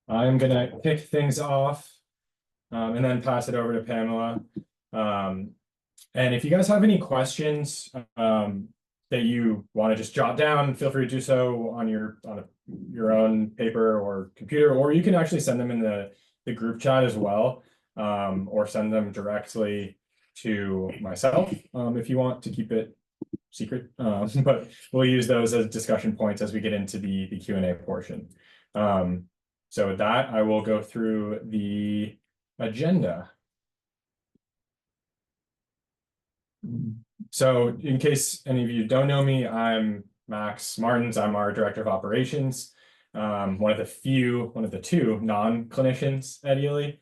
I'm gonna kick things off and then pass it over to Pamela. Um, and if you guys have any questions that you want to just jot down, feel free to do so on your own paper or computer, or you can actually send them in the group chat as well, or send them directly to myself if you want to keep it secret. But we'll use those as discussion points as we get into the Q&A portion. So with that, I will go through the agenda. So in case any of you don't know me, I'm Max Martins. I'm our Director of Operations, one of the two non-clinicians at Ely.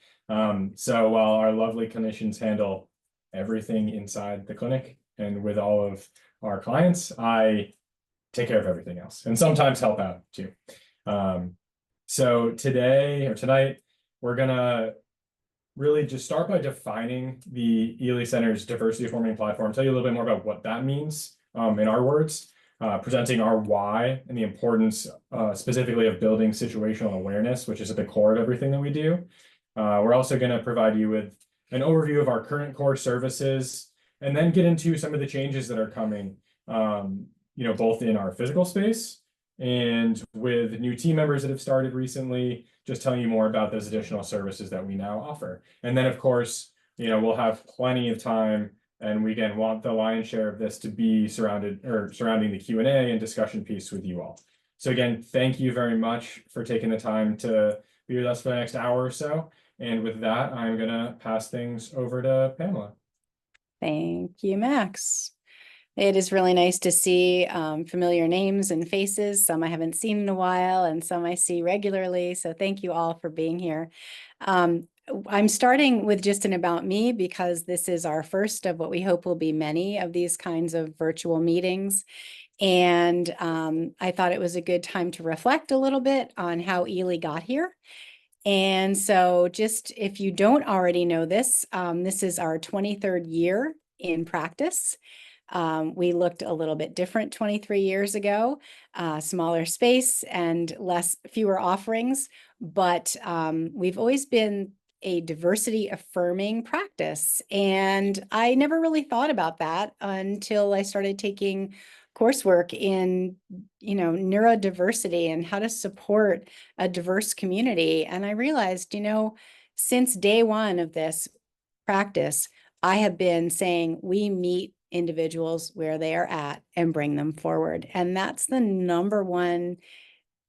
So while our lovely clinicians handle everything inside the clinic and with all of our clients, I take care of everything else and sometimes help out too. So today or tonight, we're gonna really just start by defining the Ely Center's diversity-affirming platform, tell you a little bit more about what that means in our words, presenting our why and the importance specifically of building situational awareness, which is at the core of everything that we do. We're also going to provide you with an overview of our current core services and then get into some of the changes that are coming, both in our physical space and with new team members that have started recently, just telling you more about those additional services that we now offer. And then, of course, we'll have plenty of time, and we again want the lion's share of this to be surrounding the Q&A and discussion piece with you all. So again, thank you very much for taking the time to be with us for the next hour or so. And with that, I'm gonna pass things over to Pamela. Thank you, Max. It is really nice to see familiar names and faces. Some I haven't seen in a while and some I see regularly. So thank you all for being here. I'm starting with just an about me because this is our first of what we hope will be many of these kinds of virtual meetings. And I thought it was a good time to reflect a little bit on how Ely got here. And so just if you don't already know this, this is our 23rd year in practice. We looked a little bit different 23 years ago, smaller space and fewer offerings, but we've always been a diversity affirming practice. And I never really thought about that until I started taking coursework in, neurodiversity and how to support a diverse community. And I realized, since day one of this practice, I have been saying we meet individuals where they are at and bring them forward. And that's the number one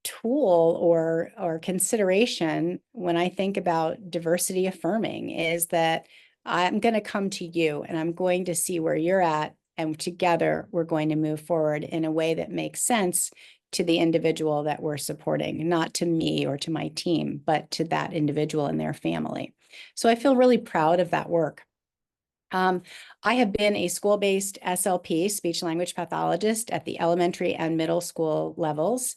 tool or consideration when I think about diversity affirming, is that I'm going to come to you and I'm going to see where you're at, and together we're going to move forward in a way that makes sense to the individual that we're supporting, not to me or to my team, but to that individual and their family. So I feel really proud of that work. I have been a school-based SLP, speech language pathologist, at the elementary and middle school levels.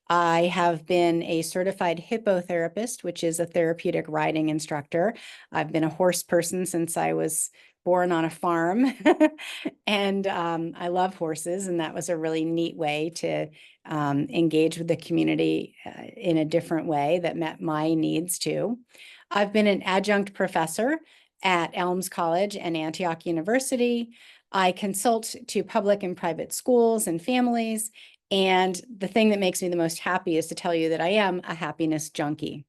I have been a certified hippotherapist, which is a therapeutic riding instructor. I've been a horse person since I was born on a farm. And I love horses, and that was a really neat way to engage with the community in a different way that met my needs too. I've been an adjunct professor at Elms College and Antioch University. I consult to public and private schools and families. And the thing that makes me the most happy is to tell you that I am a happiness junkie.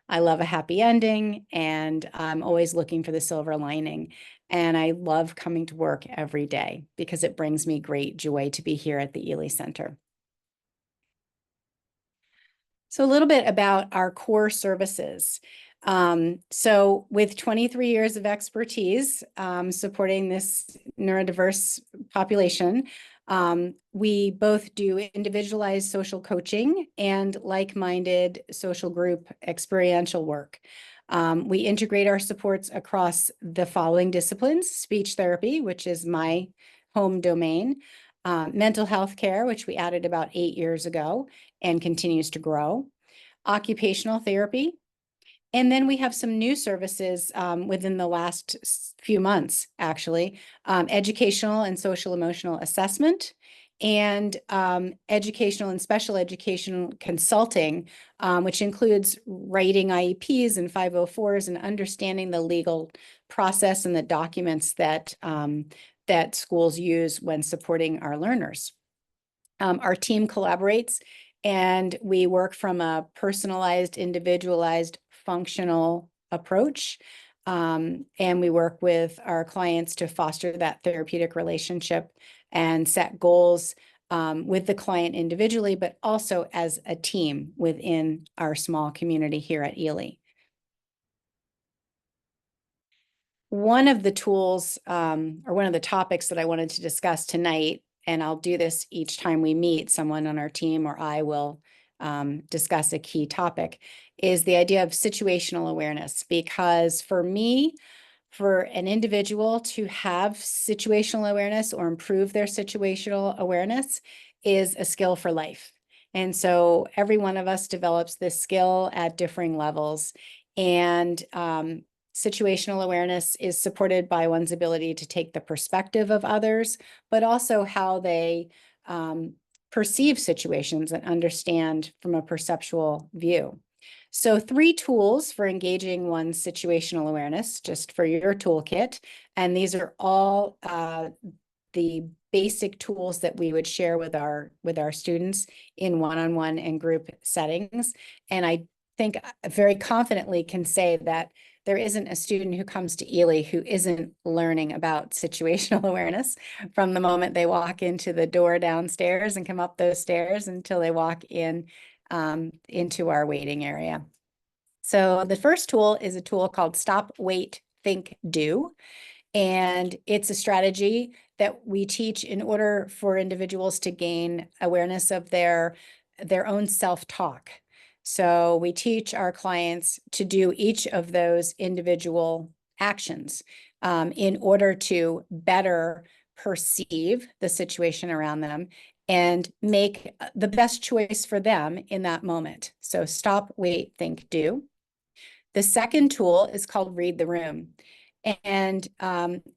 I love a happy ending, and I'm always looking for the silver lining. And I love coming to work every day because it brings me great joy to be here at the Ely Center. So a little bit about our core services. So with 23 years of expertise supporting this neurodiverse population, we both do individualized social coaching and like-minded social group experiential work. We integrate our supports across the following disciplines: speech therapy, which is my home domain, mental health care, which we added about 8 years ago and continues to grow, occupational therapy, and then we have some new services within the last few months, actually, educational and social emotional assessment, and educational and special educational consulting, which includes writing IEPs and 504s and understanding the legal process and the documents that that schools use when supporting our learners. Our team collaborates and we work from a personalized, individualized, functional approach. And we work with our clients to foster that therapeutic relationship and set goals with the client individually, but also as a team within our small community here at Ely. One of the tools or one of the topics that I wanted to discuss tonight, and I'll do this each time we meet, someone on our team or I will discuss a key topic, is the idea of situational awareness. Because for me, for an individual to have situational awareness or improve their situational awareness is a skill for life. And so every one of us develops this skill at differing levels. And situational awareness is supported by one's ability to take the perspective of others, but also how they perceive situations and understand from a perceptual view. So 3 tools for engaging one's situational awareness, just for your toolkit. And these are all the basic tools that we would share with our students in one-on-one and group settings. And I think very confidently can say that there isn't a student who comes to Ely who isn't learning about situational awareness from the moment they walk into the door downstairs and come up those stairs until they walk in into our waiting area. So the first tool is a tool called Stop, Wait, Think, Do. And it's a strategy that we teach in order for individuals to gain awareness of their own self-talk. So we teach our clients to do each of those individual actions in order to better perceive the situation around them and make the best choice for them in that moment. So stop, wait, think, do. The second tool is called Read the Room. And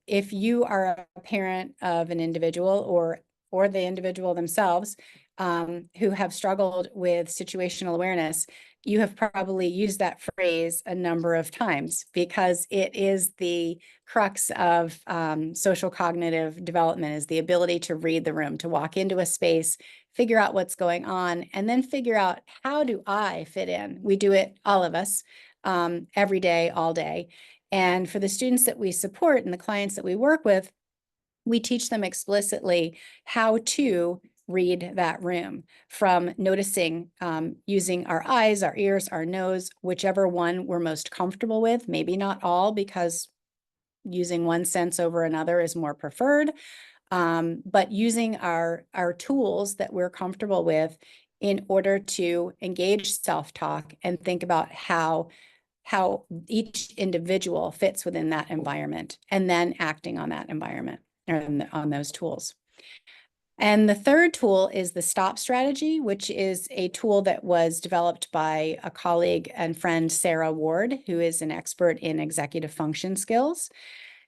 if you are a parent of an individual or the individual themselves who have struggled with situational awareness, you have probably used that phrase a number of times because it is the crux of social cognitive development, is the ability to read the room, to walk into a space, figure out what's going on, and then figure out, how do I fit in? We do it, all of us, every day, all day. And for the students that we support and the clients that we work with, we teach them explicitly how to read that room, from noticing using our eyes, our ears, our nose, whichever one we're most comfortable with, maybe not all, because using one sense over another is more preferred, but using our tools that we're comfortable with in order to engage self-talk and think about how each individual fits within that environment, and then acting on that environment or on those tools. And the third tool is the STOP strategy, which is a tool that was developed by a colleague and friend, Sarah Ward, who is an expert in executive function skills.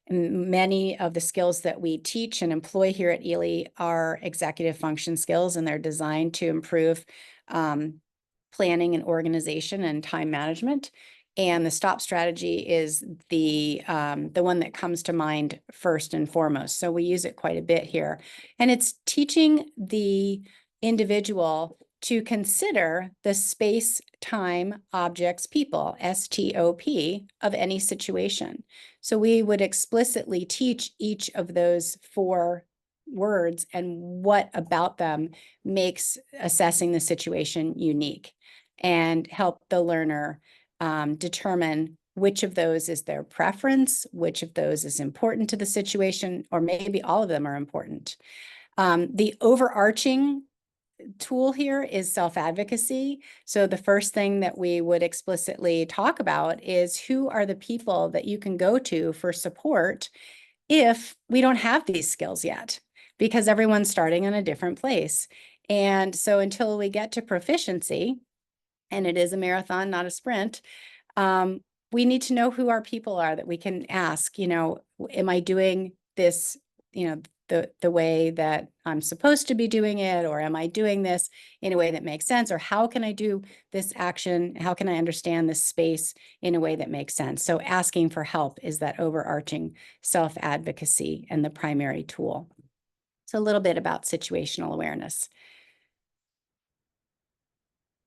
And many of the skills that we teach and employ here at Ely are executive function skills, and they're designed to improve planning and organization and time management. And the STOP strategy is the one that comes to mind first and foremost. So we use it quite a bit here. And it's teaching the individual to consider the space, time, objects, people, STOP, of any situation. So we would explicitly teach each of those 4 words and what about them makes assessing the situation unique, and help the learner determine which of those is their preference, which of those is important to the situation, or maybe all of them are important. The overarching tool here is self-advocacy. So the first thing that we would explicitly talk about is, who are the people that you can go to for support if we don't have these skills yet, because everyone's starting in a different place. And so until we get to proficiency, and it is a marathon, not a sprint, we need to know who our people are that we can ask, am I doing this, the way that I'm supposed to be doing it, or am I doing this in a way that makes sense, or how can I do this action? How can I understand this space in a way that makes sense? So asking for help is that overarching self-advocacy and the primary tool. So a little bit about situational awareness.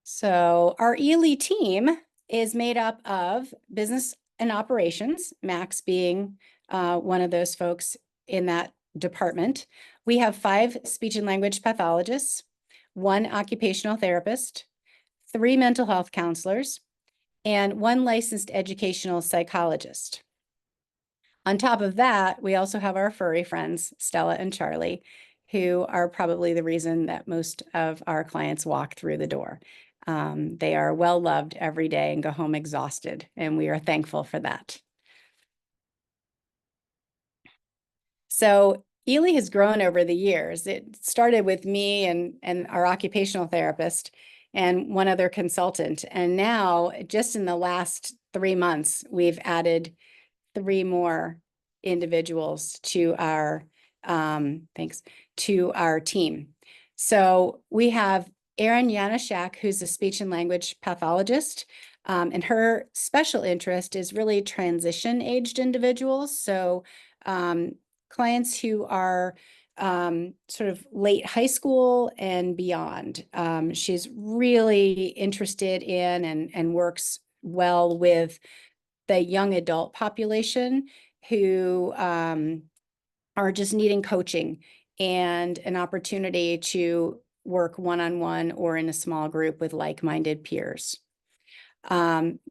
So our Ely team is made up of business and operations, Max being one of those folks in that department. We have 5 speech and language pathologists, 1 occupational therapist, 3 mental health counselors, and 1 licensed educational psychologist. On top of that, we also have our furry friends, Stella and Charlie, who are probably the reason that most of our clients walk through the door. They are well loved every day and go home exhausted, and we are thankful for that. So Ely has grown over the years. It started with me and our occupational therapist and 1 other consultant. And now, just in the last 3 months, we've added 3 more individuals to our to our team. So we have Erin Janaszak, who's a speech and language pathologist, and her special interest is really transition-aged individuals. So clients who are sort of late high school and beyond. She's really interested in and works well with the young adult population who are just needing coaching and an opportunity to work one-on-one or in a small group with like-minded peers.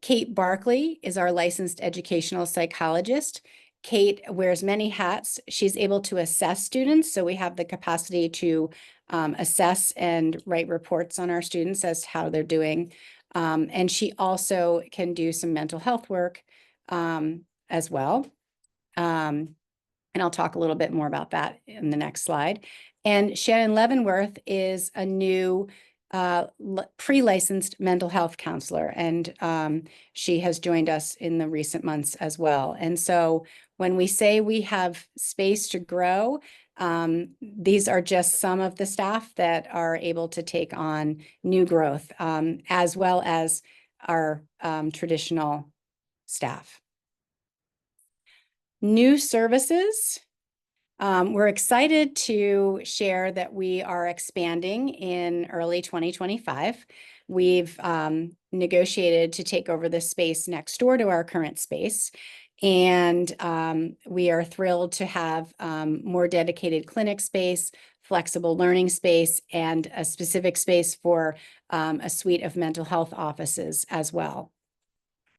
Kate Barkley is our licensed educational psychologist. Kate wears many hats. She's able to assess students, so we have the capacity to assess and write reports on our students as to how they're doing. And she also can do some mental health work as well. And I'll talk a little bit more about that in the next slide. And Shannon Leavenworth is a new pre-licensed mental health counselor, and she has joined us in the recent months as well. And so when we say we have space to grow, these are just some of the staff that are able to take on new growth, as well as our traditional staff. New services. We're excited to share that we are expanding in early 2025. We've negotiated to take over the space next door to our current space. And we are thrilled to have more dedicated clinic space, flexible learning space, and a specific space for a suite of mental health offices as well.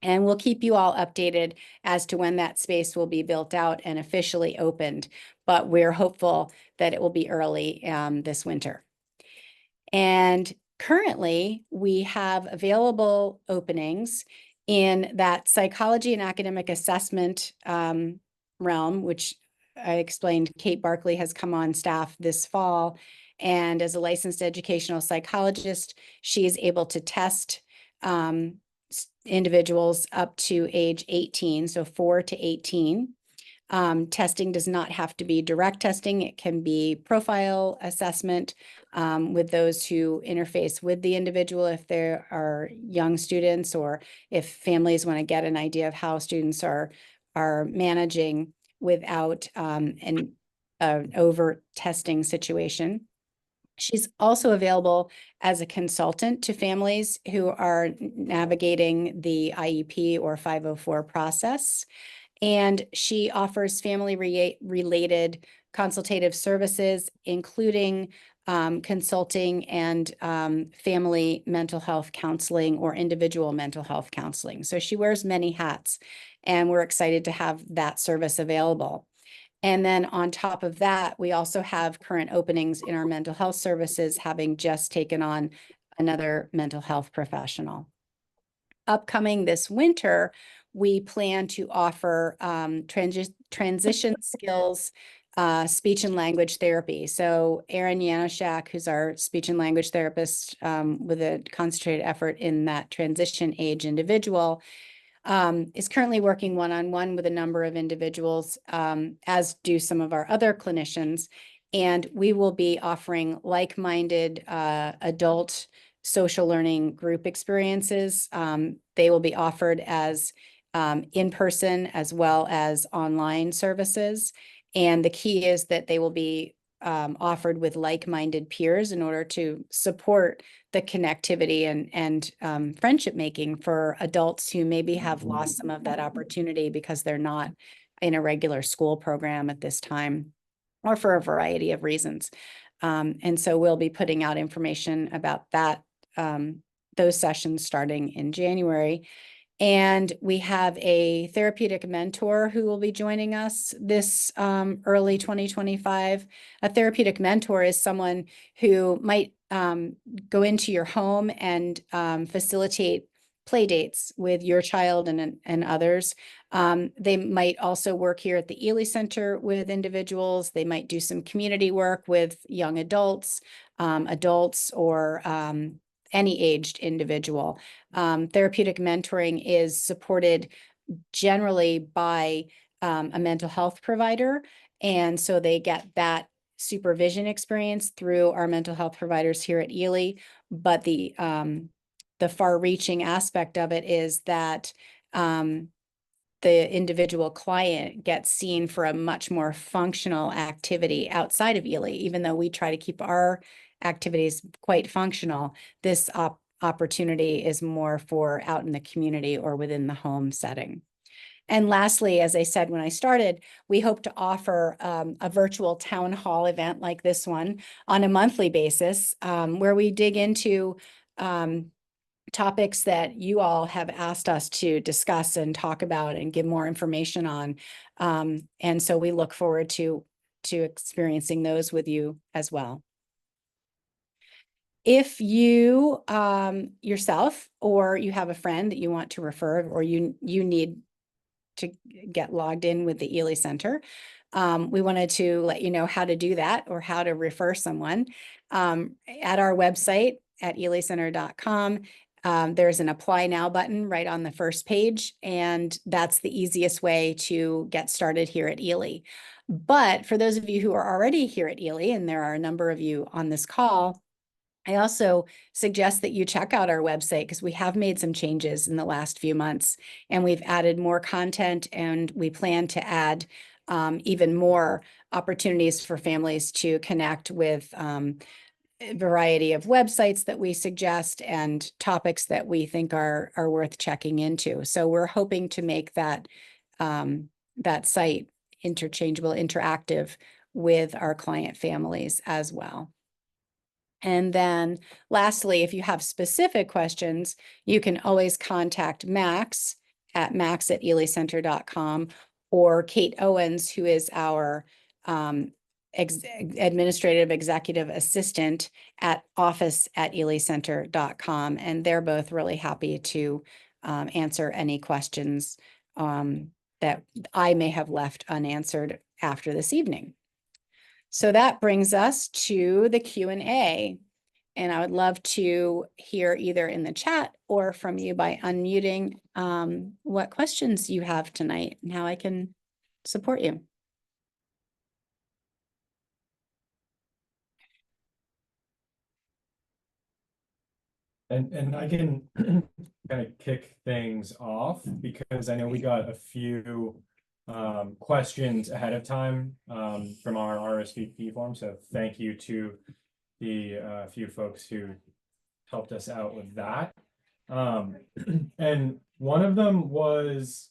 And we'll keep you all updated as to when that space will be built out and officially opened, but we're hopeful that it will be early this winter. And currently, we have available openings in that psychology and academic assessment realm, which I explained Kate Barkley has come on staff this fall. And as a licensed educational psychologist, she is able to test individuals up to age 18, so 4 to 18. Testing does not have to be direct testing. It can be profile assessment with those who interface with the individual if there are young students, or if families want to get an idea of how students are managing without an overt testing situation. She's also available as a consultant to families who are navigating the IEP or 504 process. And she offers family-related consultative services, including consulting and family mental health counseling or individual mental health counseling. So she wears many hats, and we're excited to have that service available. And then on top of that, we also have current openings in our mental health services, having just taken on another mental health professional. Upcoming this winter, we plan to offer transition skills, speech and language therapy. So Erin Janaszak, who's our speech and language therapist with a concentrated effort in that transition age individual, is currently working one-on-one with a number of individuals, as do some of our other clinicians. And we will be offering like-minded adult social learning group experiences. They will be offered as in person as well as online services. And the key is that they will be offered with like-minded peers in order to support the connectivity and friendship making for adults who maybe have lost some of that opportunity because they're not in a regular school program at this time, or for a variety of reasons. And so we'll be putting out information about that, those sessions starting in January. And we have a therapeutic mentor who will be joining us this early 2025. A therapeutic mentor is someone who might go into your home and facilitate play dates with your child and others. They might also work here at the Ely Center with individuals. They might do some community work with young adults, or any aged individual. Therapeutic mentoring is supported generally by a mental health provider. And so they get that supervision experience through our mental health providers here at Ely. But the far-reaching aspect of it is that the individual client gets seen for a much more functional activity outside of Ely. Even though we try to keep our activities quite functional, this opportunity is more for out in the community or within the home setting. And lastly, as I said when I started, we hope to offer a virtual town hall event like this one on a monthly basis, where we dig into topics that you all have asked us to discuss and talk about and give more information on. And so we look forward to experiencing those with you as well. If you yourself or you have a friend that you want to refer, or you need to get logged in with the Ely Center, we wanted to let you know how to do that or how to refer someone. At our website at elycenter.com, there's an Apply Now button right on the first page, and that's the easiest way to get started here at Ely. But for those of you who are already here at Ely, and there are a number of you on this call, I also suggest that you check out our website, because we have made some changes in the last few months, and we've added more content, and we plan to add even more opportunities for families to connect with a variety of websites that we suggest and topics that we think are worth checking into. So we're hoping to make that that site interchangeable, interactive with our client families as well. And then lastly, if you have specific questions, you can always contact Max at elycenter.com, or Kate Owens, who is our administrative executive assistant at office@elycenter.com. And they're both really happy to answer any questions that I may have left unanswered after this evening. So that brings us to the Q&A, and I would love to hear either in the chat or from you by unmuting what questions you have tonight and how I can support you. And I can kind of kick things off, because I know we got a few questions ahead of time from our RSVP form. So thank you to the few folks who helped us out with that. And one of them was,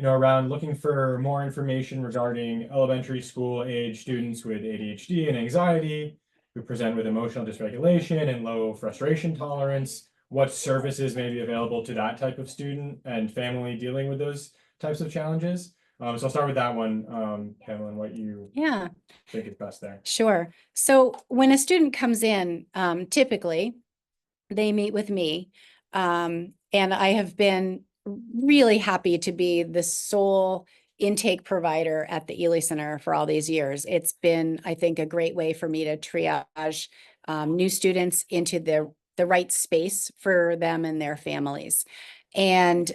around looking for more information regarding elementary school age students with ADHD and anxiety who present with emotional dysregulation and low frustration tolerance. What services may be available to that type of student and family dealing with those types of challenges? So I'll start with that one, Pamela, and what you think is best there. Sure. So when a student comes in, typically they meet with me, and I have been really happy to be the sole intake provider at the Ely Center for all these years. It's been, I think, a great way for me to triage new students into the the right space for them and their families. And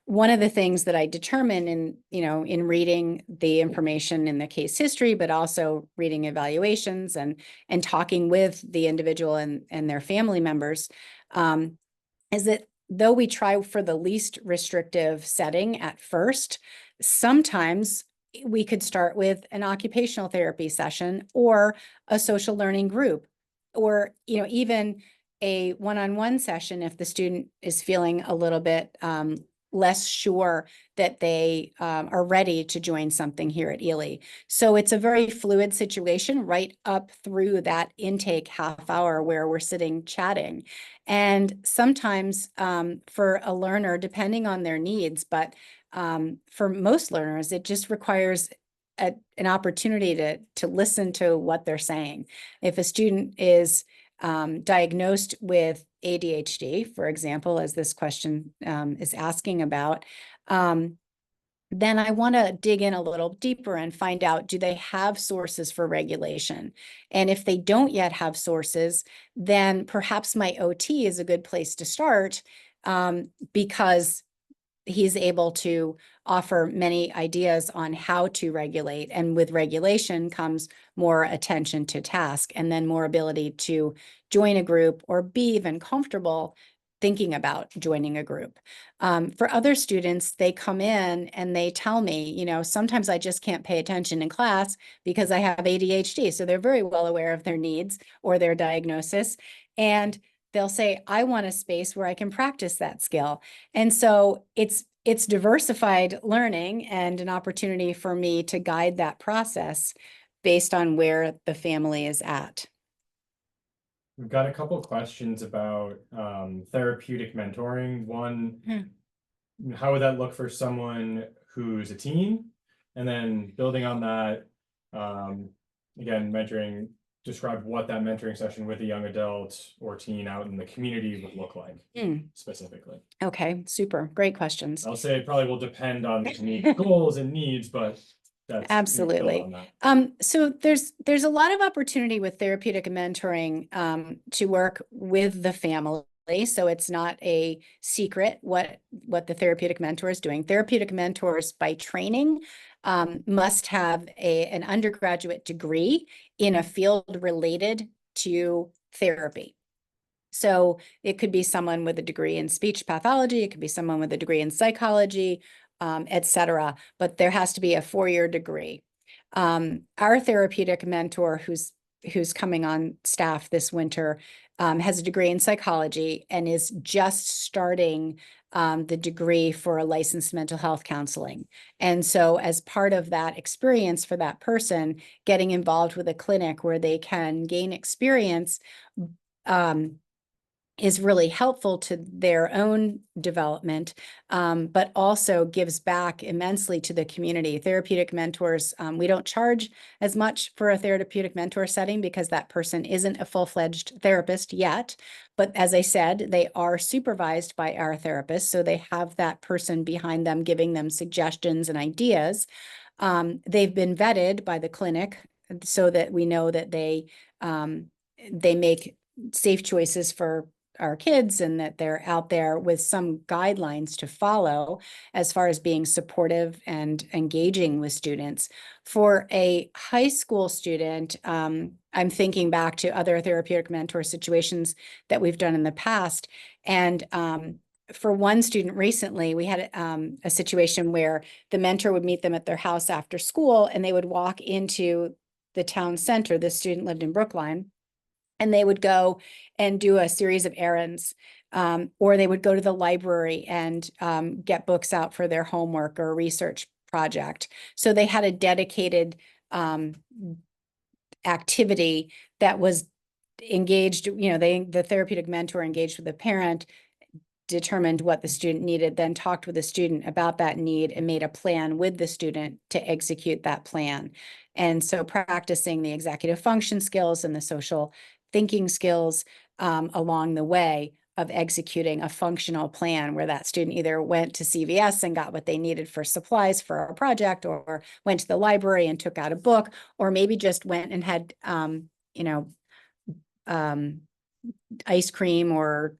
one of the things that I determine in reading the information in the case history, but also reading evaluations and talking with the individual and their family members, is that though we try for the least restrictive setting at first, sometimes we could start with an occupational therapy session or a social learning group, or even a one-on-one session if the student is feeling a little bit less sure that they are ready to join something here at Ely. So it's a very fluid situation right up through that intake half hour where we're sitting chatting. And sometimes for a learner, depending on their needs, but for most learners, it just requires an opportunity to listen to what they're saying. If a student is diagnosed with ADHD, for example, as this question is asking about, then I want to dig in a little deeper and find out, do they have sources for regulation? And if they don't yet have sources, then perhaps my OT is a good place to start, because he's able to offer many ideas on how to regulate. And with regulation comes more attention to task, and then more ability to join a group or be even comfortable thinking about joining a group. For other students, they come in and they tell me, sometimes I just can't pay attention in class because I have ADHD. So they're very well aware of their needs or their diagnosis. And they'll say, I want a space where I can practice that skill. And so it's diversified learning and an opportunity for me to guide that process based on where the family is at. We've got a couple questions about therapeutic mentoring. One, how would that look for someone who's a teen? And then building on that, again, describe what that mentoring session with a young adult or teen out in the community would look like specifically. Okay, super. Great questions. I'll say it probably will depend on the community goals and needs, but that's absolutely. So there's a lot of opportunity with therapeutic mentoring to work with the family. So it's not a secret what the therapeutic mentor is doing. Therapeutic mentors by training must have an undergraduate degree in a field related to therapy. So it could be someone with a degree in speech pathology, it could be someone with a degree in psychology, et cetera, but there has to be a 4-year degree. Our therapeutic mentor who's coming on staff this winter has a degree in psychology and is just starting the degree for licensed mental health counseling. And so as part of that experience for that person, getting involved with a clinic where they can gain experience is really helpful to their own development, but also gives back immensely to the community. Therapeutic mentors, we don't charge as much for a therapeutic mentor setting because that person isn't a full-fledged therapist yet. But as I said, they are supervised by our therapists, so they have that person behind them giving them suggestions and ideas. They've been vetted by the clinic so that we know that they make safe choices for our kids and that they're out there with some guidelines to follow as far as being supportive and engaging with students. For a high school student, I'm thinking back to other therapeutic mentor situations that we've done in the past. And for one student recently, we had a situation where the mentor would meet them at their house after school and they would walk into the town center. This student lived in Brookline. And they would go and do a series of errands, or they would go to the library and get books out for their homework or research project. So they had a dedicated activity that was engaged, the therapeutic mentor engaged with the parent, determined what the student needed, then talked with the student about that need and made a plan with the student to execute that plan. And so practicing the executive function skills and the social thinking skills along the way of executing a functional plan where that student either went to CVS and got what they needed for supplies for a project, or went to the library and took out a book, or maybe just went and had, ice cream or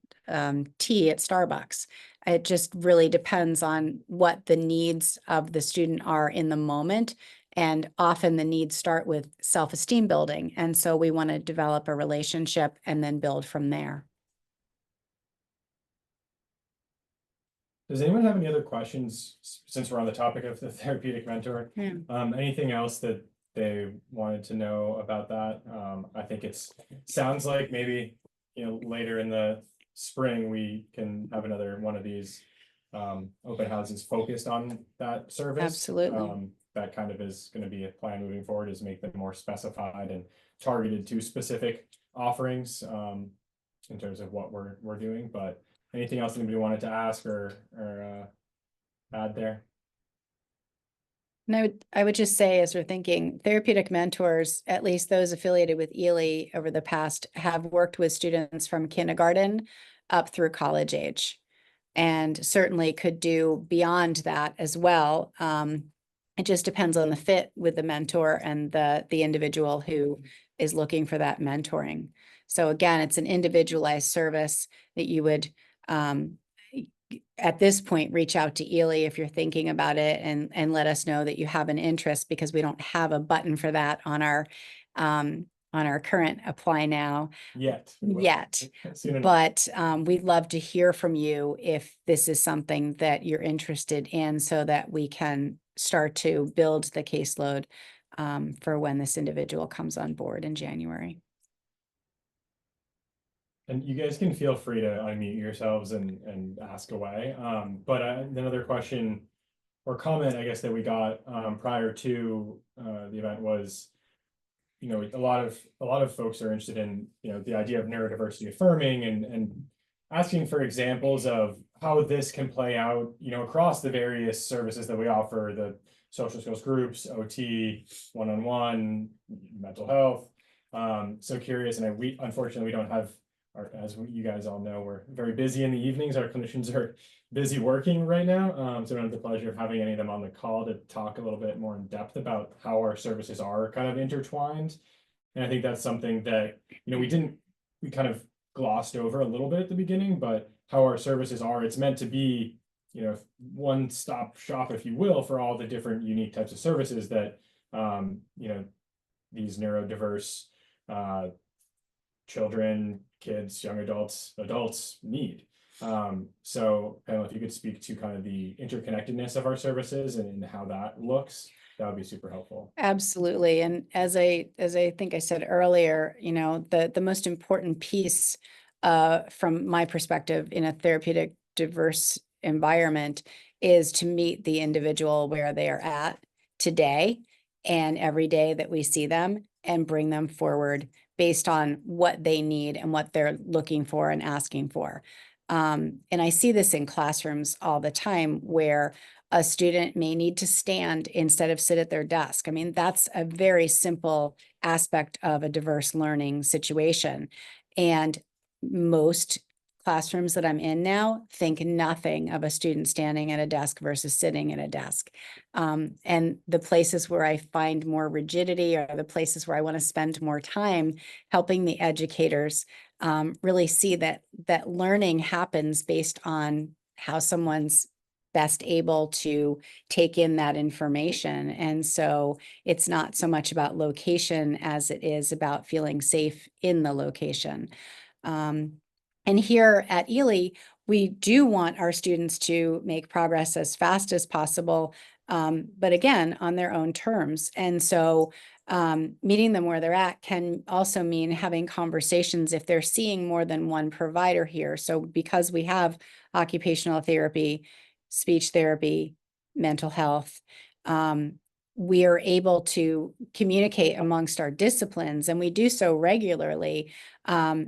tea at Starbucks. It just really depends on what the needs of the student are in the moment. And often the needs start with self-esteem building. And so we want to develop a relationship and then build from there. Does anyone have any other questions since we're on the topic of the therapeutic mentor? Yeah. Anything else that they wanted to know about that? I think sounds like maybe, later in the spring, we can have another one of these open houses focused on that service. Absolutely. That kind of is going to be a plan moving forward, is make them more specified and targeted to specific offerings in terms of what we're doing. But anything else anybody wanted to ask or add there? And I would just say, as we're thinking, therapeutic mentors, at least those affiliated with Ely over the past, have worked with students from kindergarten up through college age, and certainly could do beyond that as well. It just depends on the fit with the mentor and the individual who is looking for that mentoring. So again, it's an individualized service that you would at this point, reach out to Ely if you're thinking about it, and let us know that you have an interest, because we don't have a button for that on our current apply now Yet. Soon enough. But we'd love to hear from you if this is something that you're interested in, so that we can start to build the caseload for when this individual comes on board in January. And you guys can feel free to unmute yourselves and ask away. But another question or comment, I guess, that we got prior to the event was, a lot of folks are interested in, the idea of neurodiversity affirming and asking for examples of how this can play out, across the various services that we offer, the social skills groups, OT, one-on-one, mental health. So curious, and unfortunately we don't have, as you guys all know, we're very busy in the evenings. Our clinicians are busy working right now. So I don't have the pleasure of having any of them on the call to talk a little bit more in depth about how our services are kind of intertwined. And I think that's something that, we kind of glossed over a little bit at the beginning, but how our services are, it's meant to be, one-stop shop, if you will, for all the different unique types of services that, these neurodiverse children, kids, young adults need. So Pamela, if you could speak to kind of the interconnectedness of our services and how that looks, that would be super helpful. Absolutely. And as I think I said earlier, the most important piece from my perspective in a therapeutic diverse environment is to meet the individual where they are at today and every day that we see them, and bring them forward based on what they need and what they're looking for and asking for. And I see this in classrooms all the time, where a student may need to stand instead of sit at their desk. I mean, that's a very simple aspect of a diverse learning situation. And most classrooms that I'm in now think nothing of a student standing at a desk versus sitting at a desk. And the places where I find more rigidity are the places where I want to spend more time helping the educators really see that learning happens based on how someone's best able to take in that information. And so it's not so much about location as it is about feeling safe in the location. And here at Ely, we do want our students to make progress as fast as possible, but again, on their own terms. And so meeting them where they're at can also mean having conversations if they're seeing more than one provider here. So because we have occupational therapy, speech therapy, mental health, we are able to communicate amongst our disciplines, and we do so regularly,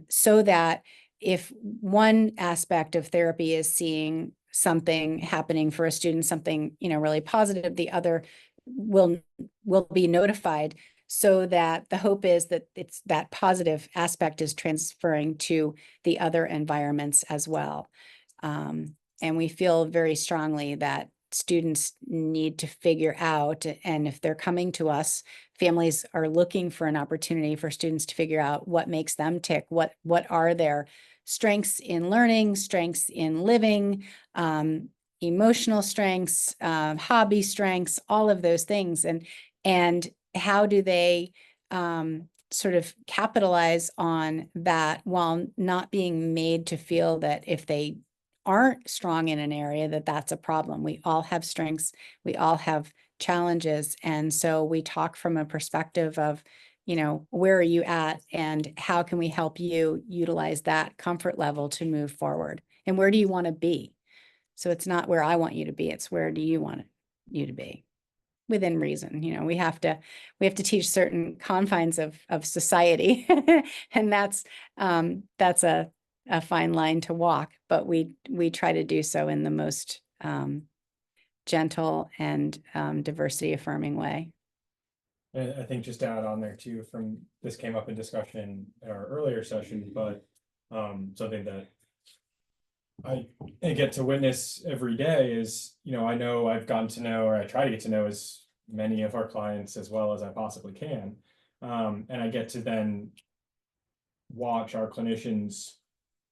so that if one aspect of therapy is seeing something happening for a student, something, really positive, the other will be notified, so that the hope is that it's that positive aspect is transferring to the other environments as well. And we feel very strongly that students need to figure out, and if they're coming to us, families are looking for an opportunity for students to figure out what makes them tick, what are their strengths in learning, strengths in living, emotional strengths, hobby strengths, all of those things, and how do they sort of capitalize on that while not being made to feel that if they aren't strong in an area, that that's a problem. We all have strengths, we all have challenges, and so we talk from a perspective of, you know, where are you at and how can we help you utilize that comfort level to move forward, and where do you want to be? So it's not where I want you to be, it's where do you want you to be, within reason. You know, we have to teach certain confines of society, and that's a fine line to walk, but we try to do so in the most gentle and diversity affirming way. And I think just to add on there too, from this came up in discussion in our earlier session, but something that I get to witness every day is, you know I've gotten to know, or I try to get to know, as many of our clients as well as I possibly can. And I get to then watch our clinicians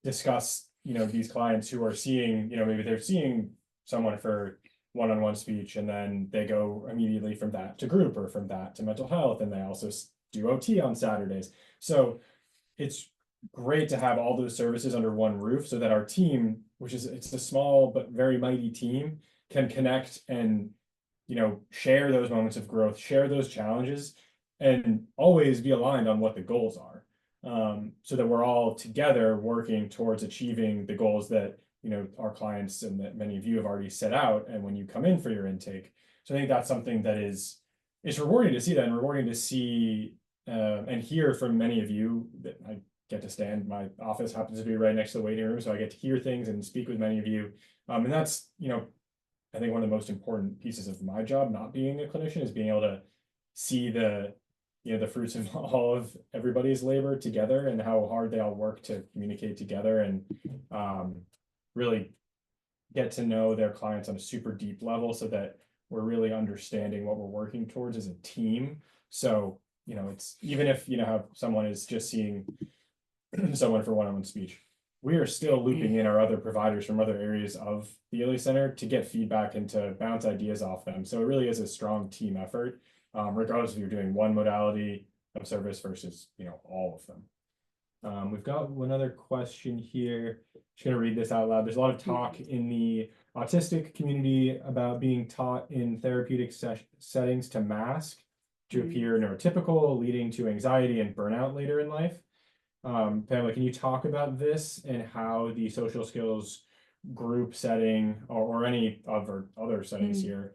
discuss, these clients who are seeing, maybe they're seeing someone for one-on-one speech, and then they go immediately from that to group, or from that to mental health, and they also do OT on Saturdays. So it's great to have all those services under one roof, so that our team, it's a small but very mighty team, can connect and share those moments of growth, share those challenges, and always be aligned on what the goals are, so that we're all together working towards achieving the goals that our clients and that many of you have already set out, and when you come in for your intake. So I think that's something that it's rewarding to see that, and rewarding to see and hear from many of you that I get to stand. My office happens to be right next to the waiting room, so I get to hear things and speak with many of you. And that's, I think one of the most important pieces of my job, not being a clinician, is being able to see the fruits of all of everybody's labor together, and how hard they all work to communicate together, and really get to know their clients on a super deep level, so that we're really understanding what we're working towards as a team. So, it's even if, how someone is just seeing someone for one-on-one speech, we are still looping in our other providers from other areas of the Ely Center to get feedback and to bounce ideas off them. So it really is a strong team effort, regardless if you're doing one modality of service versus, all of them. We've got one other question here. Just going to read this out loud. There's a lot of talk in the autistic community about being taught in therapeutic settings to mask, to appear neurotypical, leading to anxiety and burnout later in life. Pamela, can you talk about this and how the social skills group setting, or any other settings here,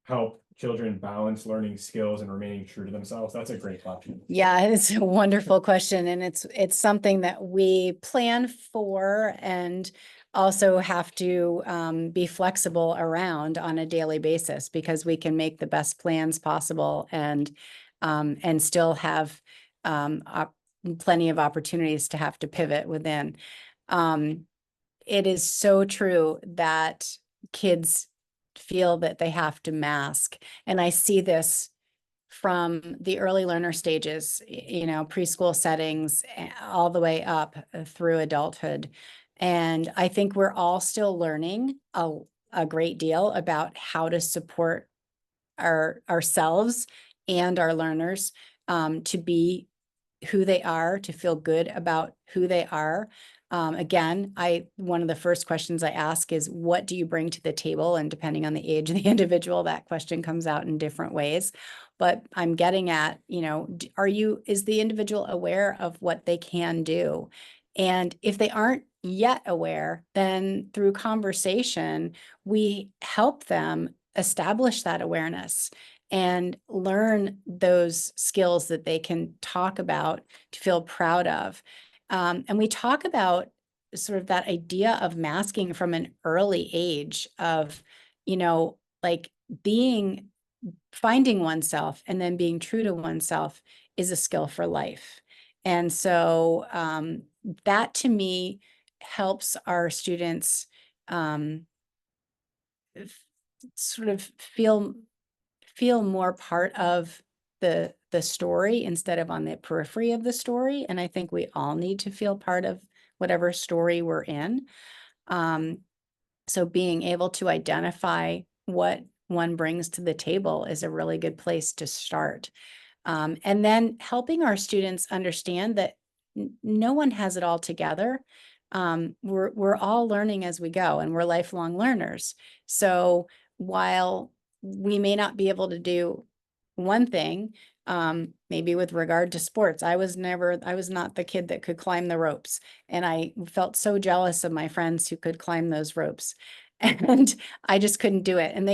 help children balance learning skills and remaining true to themselves? That's a great question. Yeah, it's a wonderful question, and it's something that we plan for and also have to be flexible around on a daily basis, because we can make the best plans possible and still have plenty of opportunities to have to pivot within. It is so true that kids feel that they have to mask, and I see this from the early learner stages, preschool settings, all the way up through adulthood. And I think we're all still learning a great deal about how to support ourselves and our learners to be who they are, to feel good about who they are. Again, one of the first questions I ask is, what do you bring to the table? And depending on the age of the individual, that question comes out in different ways. But I'm getting at, is the individual aware of what they can do? And if they aren't yet aware, then through conversation, we help them establish that awareness and learn those skills that they can talk about to feel proud of. And we talk about sort of that idea of masking from an early age of, like finding oneself and then being true to oneself is a skill for life. And so that to me helps our students sort of feel more part of the story instead of on the periphery of the story. And I think we all need to feel part of whatever story we're in. So being able to identify what one brings to the table is a really good place to start. And then helping our students understand that no one has it all together. We're all learning as we go, and we're lifelong learners. So while we may not be able to do one thing, maybe with regard to sports, I was not the kid that could climb the ropes, and I felt so jealous of my friends who could climb those ropes. And I just couldn't do it. And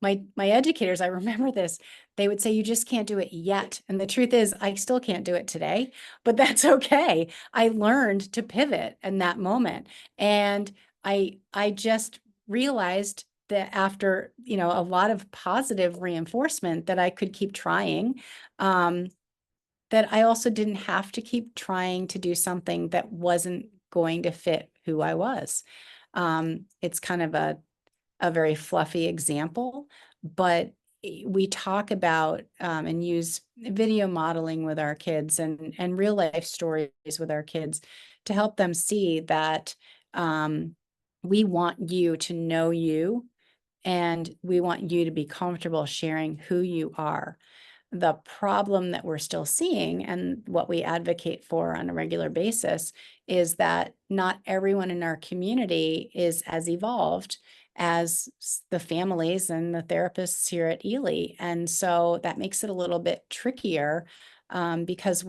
my educators, I remember this, they would say, you just can't do it yet. And the truth is, I still can't do it today, but that's okay. I learned to pivot in that moment. And I just realized that after, a lot of positive reinforcement that I could keep trying, that I also didn't have to keep trying to do something that wasn't going to fit who I was. It's kind of a very fluffy example, but we talk about and use video modeling with our kids and real life stories with our kids to help them see that we want you to know you, and we want you to be comfortable sharing who you are. The problem that we're still seeing, and what we advocate for on a regular basis, is that not everyone in our community is as evolved as the families and the therapists here at Ely. And so that makes it a little bit trickier, because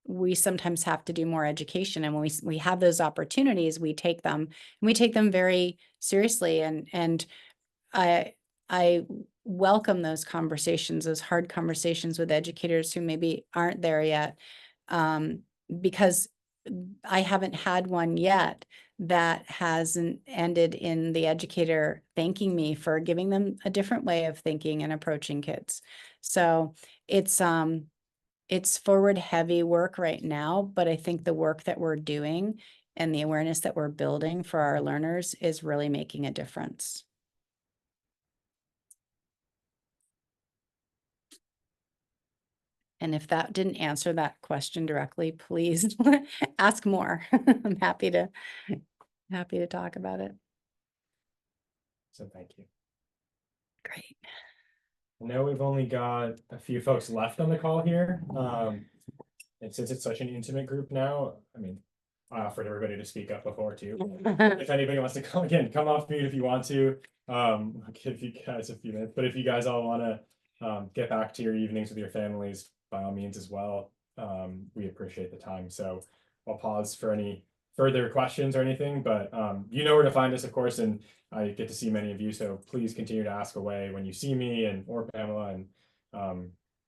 we sometimes have to do more education. And when we have those opportunities, we take them, and we take them very seriously. And I welcome those conversations, those hard conversations with educators who maybe aren't there yet, because I haven't had one yet that hasn't ended in the educator thanking me for giving them a different way of thinking and approaching kids. So it's forward heavy work right now, but I think the work that we're doing and the awareness that we're building for our learners is really making a difference. And if that didn't answer that question directly, please ask more. I'm happy to talk about it. So thank you. Great. I know we've only got a few folks left on the call here. And since it's such an intimate group now, I mean, I offered everybody to speak up before too. If anybody wants to come off mute if you want to. I'll give you guys a few minutes, but if you guys all want to get back to your evenings with your families, by all means as well. We appreciate the time. So I'll pause for any further questions or anything, but you know where to find us, of course, and I get to see many of you, so please continue to ask away when you see me or Pamela. And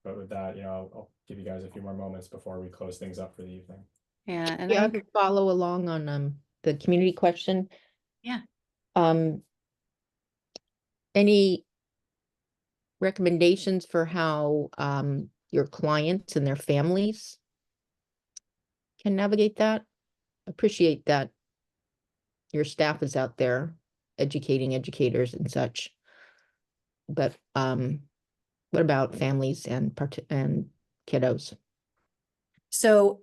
but with that, I'll give you guys a few more moments before we close things up for the evening. Yeah, and I could follow along on the community question. Yeah. Any recommendations for how your clients and their families can navigate that? Appreciate that your staff is out there educating educators and such, but what about families and kiddos? So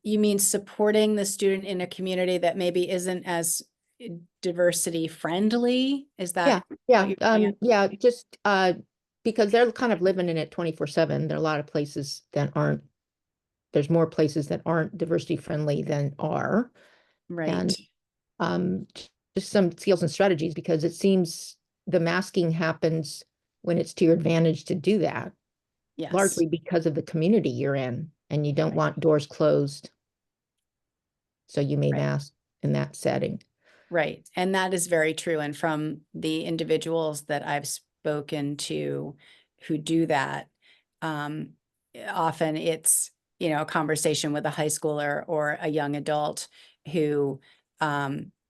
you mean supporting the student in a community that maybe isn't as diversity friendly? Is that? Yeah, just because they're kind of living in it 24/7. There are a lot of places that aren't, there's more places that aren't diversity friendly than are. Right. And just some skills and strategies, because it seems the masking happens when it's to your advantage to do that. Yes. Largely because of the community you're in, and you don't want doors closed. So you may mask in that setting. Right. And that is very true. And from the individuals that I've spoken to who do that, often it's, a conversation with a high schooler or a young adult who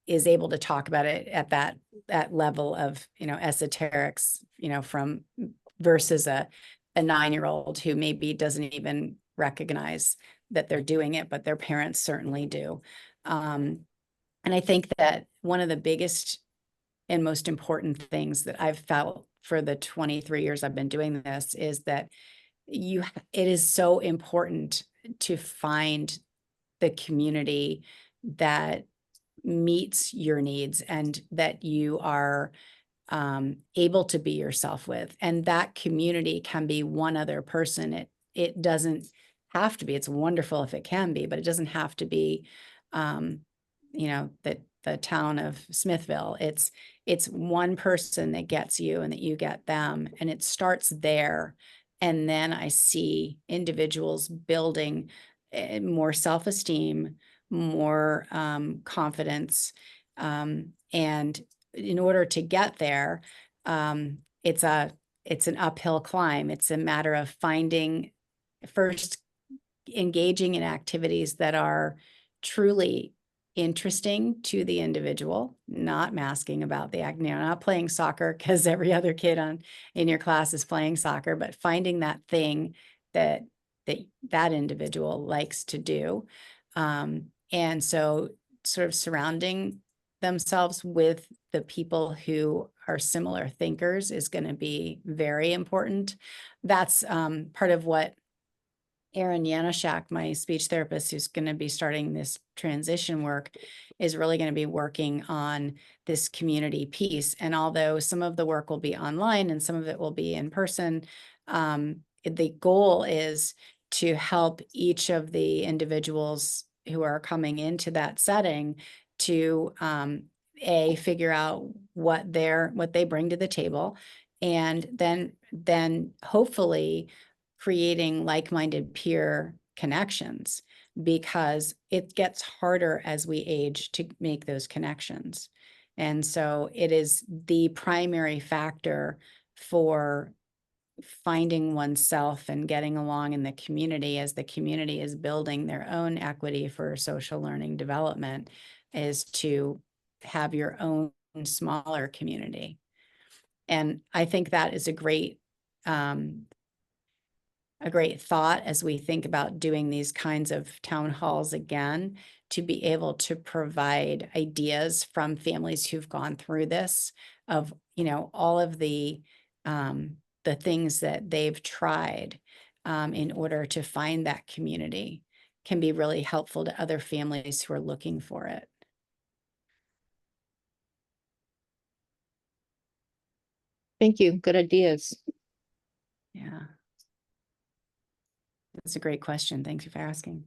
is able to talk about it at that level of, esoterics, from versus a 9-year-old who maybe doesn't even recognize that they're doing it, but their parents certainly do. And I think that one of the biggest and most important things that I've felt for the 23 years I've been doing this is that it is so important to find the community that meets your needs and that you are able to be yourself with. And that community can be one other person. It doesn't have to be. It's wonderful if it can be, but it doesn't have to be, the town of Smithville. It's one person that gets you and that you get them, and it starts there. And then I see individuals building more self-esteem, more confidence, and in order to get there, it's an uphill climb. It's a matter of first engaging in activities that are truly interesting to the individual, not masking about the act, not playing soccer because every other kid in your class is playing soccer, but finding that thing that individual likes to do. And so sort of surrounding themselves with the people who are similar thinkers is going to be very important. That's part of what Erin Yanushak, my speech therapist, who's going to be starting this transition work, is really going to be working on this community piece. And although some of the work will be online and some of it will be in person, the goal is to help each of the individuals who are coming into that setting to figure out what they bring to the table, and then hopefully creating like-minded peer connections, because it gets harder as we age to make those connections. And so it is the primary factor for finding oneself and getting along in the community, as the community is building their own equity for social learning development, is to have your own smaller community. And I think that is a great thought as we think about doing these kinds of town halls again, to be able to provide ideas from families who've gone through this, of, all of the things that they've tried in order to find that community, can be really helpful to other families who are looking for it. Thank you. Good ideas. Yeah. That's a great question. Thank you for asking.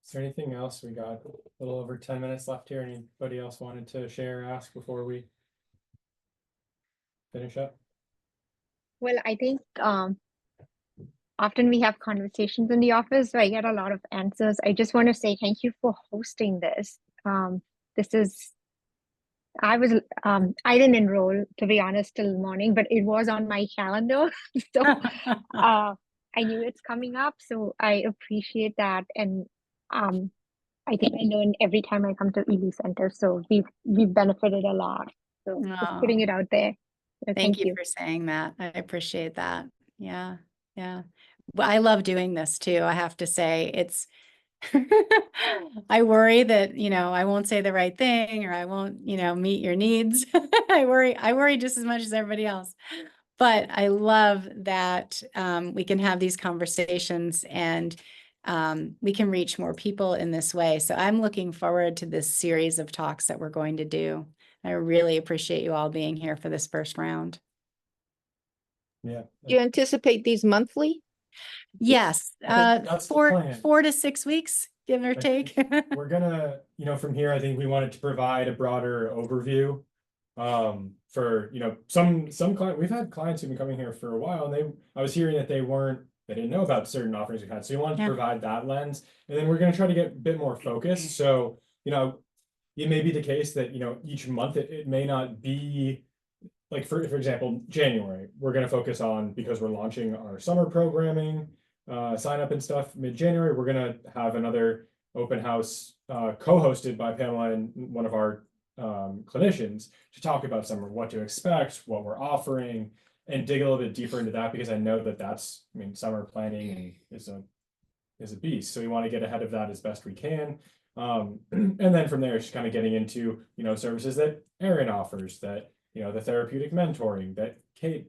Is there anything else? We got a little over 10 minutes left here. Anybody else wanted to share or ask before we finish up? Well, I think often we have conversations in the office, so I get a lot of answers. I just want to say thank you for hosting this. I didn't enroll, to be honest, till morning, but it was on my calendar. So I knew it's coming up, so I appreciate that. And I think I learn every time I come to Ely Center, so we've benefited a lot. So just putting it out there. So Thank you for saying that. I appreciate that. Yeah. Yeah. Well, I love doing this too. I have to say, it's, I worry that, I won't say the right thing, or I won't, meet your needs. I worry just as much as everybody else. But I love that we can have these conversations, and we can reach more people in this way. So I'm looking forward to this series of talks that we're going to do. I really appreciate you all being here for this first round. Yeah. Do you anticipate these monthly? Yes, that's the plan. 4 to 6 weeks, give or take. We're gonna, from here, I think we wanted to provide a broader overview. For some client, we've had clients who've been coming here for a while, and I was hearing that they didn't know about certain offerings we've had. So we wanted to provide that lens, and then we're gonna try to get a bit more focused. So, it may be the case that, each month it may not be like, for example, January, we're going to focus on, because we're launching our summer programming, sign up and stuff mid-January. We're going to have another open house co-hosted by Pamela and one of our clinicians to talk about summer, what to expect, what we're offering, and dig a little bit deeper into that, because I know that summer planning is a beast. So we want to get ahead of that as best we can. And then from there, it's kind of getting into, services that Erin offers, that, the therapeutic mentoring that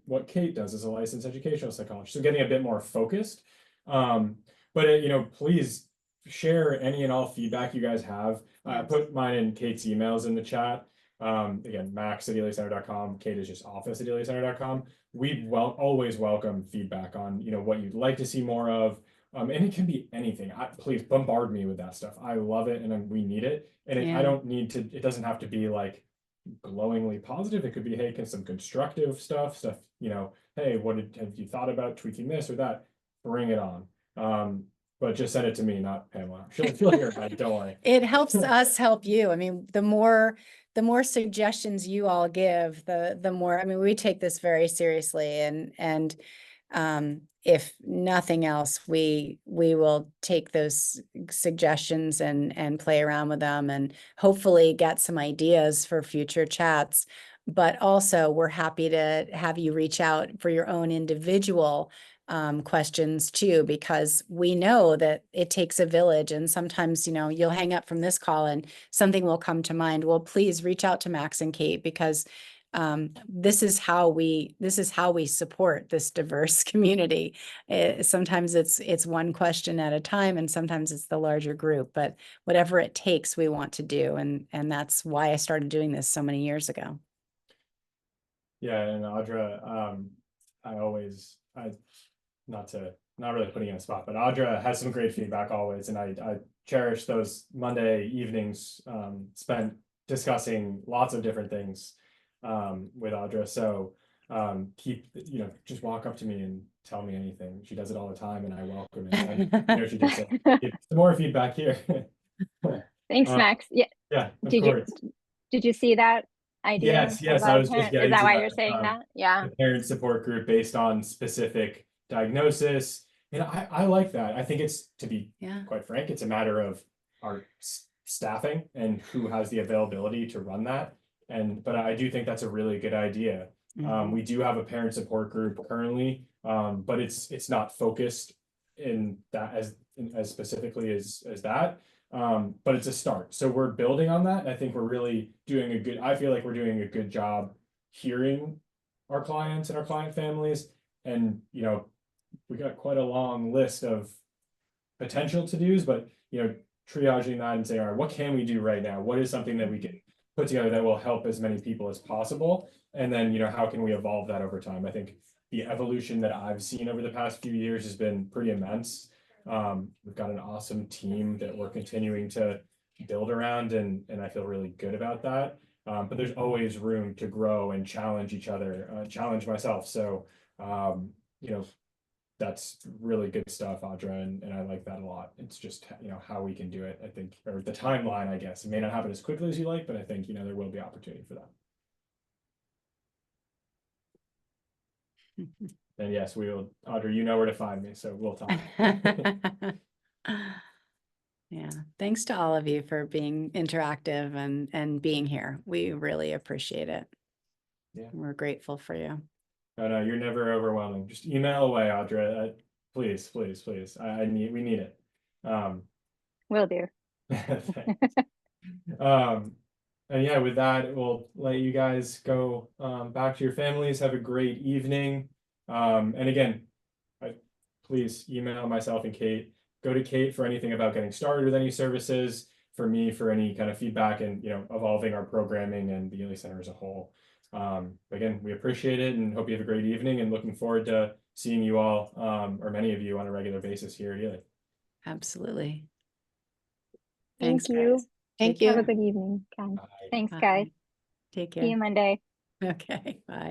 what Kate does as a licensed educational psychologist. So getting a bit more focused. But please share any and all feedback you guys have. I put mine and Kate's emails in the chat. Again, max@elycenter.com. Kate is just office@elycenter.com. We always welcome feedback on, what you'd like to see more of. And it can be anything. Please bombard me with that stuff. I love it, and we need it. And I don't need to. It doesn't have to be like glowingly positive. It could be, hey, some constructive stuff. Hey, have you thought about tweaking this or that? Bring it on. But just send it to me, not Pamela. She'll hear it. Don't worry. It helps us help you. I mean, the more suggestions you all give, the more, I mean, we take this very seriously, and if nothing else, we will take those suggestions and play around with them and hopefully get some ideas for future chats. But also, we're happy to have you reach out for your own individual questions too, because we know that it takes a village, and sometimes, you'll hang up from this call and something will come to mind. Well, please reach out to Max and Kate, because this is how we support this diverse community. Sometimes it's one question at a time, and sometimes it's the larger group, but whatever it takes, we want to do. And that's why I started doing this so many years ago. Yeah, and Audra, not really putting you on the spot, but Audra has some great feedback always, and I cherish those Monday evenings spent discussing lots of different things with Audra. So just walk up to me and tell me anything. She does it all the time, and I welcome it. And, she just give some more feedback here. Thanks, Max. Yeah. Yeah, of course. Did you see that idea? Yes. I was just getting Is that to why that, you're saying that? Yeah. the parent support group based on specific diagnosis. And I like that. I think it's, to be quite frank, it's a matter of our staffing and who has the availability to run that. But I do think that's a really good idea. We do have a parent support group currently, but it's not focused in that as specifically as that. But it's a start. So we're building on that. And I think we're really I feel like we're doing a good job hearing our clients and our client families. And, we got quite a long list of potential to-dos, but, triaging that and saying, all right, what can we do right now? What is something that we can put together that will help as many people as possible? And then, how can we evolve that over time? I think the evolution that I've seen over the past few years has been pretty immense. We've got an awesome team that we're continuing to build around, and I feel really good about that. But there's always room to grow and challenge each other, challenge myself. So, that's really good stuff, Audra, and I like that a lot. It's just, how we can do it, I think, or the timeline, I guess. It may not happen as quickly as you like, but I think, there will be opportunity for that. And yes, we will, Audra, you know where to find me, so we'll talk. Yeah, thanks to all of you for being interactive and being here. We really appreciate it. Yeah, we're grateful for you. No, you're never overwhelming. Just email away, Audra. Please. We need it. Will do. And yeah, with that, we'll let you guys go back to your families. Have a great evening. And again, please email myself and Kate. Go to Kate for anything about getting started with any services, for me for any kind of feedback and evolving our programming and the Ely Center as a whole. Again, we appreciate it and hope you have a great evening, and looking forward to seeing you all or many of you on a regular basis here at Ely. Absolutely. Thank you. Guys. Thank you. Have a good evening, Ken. Thanks, guys. Take care. See you Monday. Okay, bye.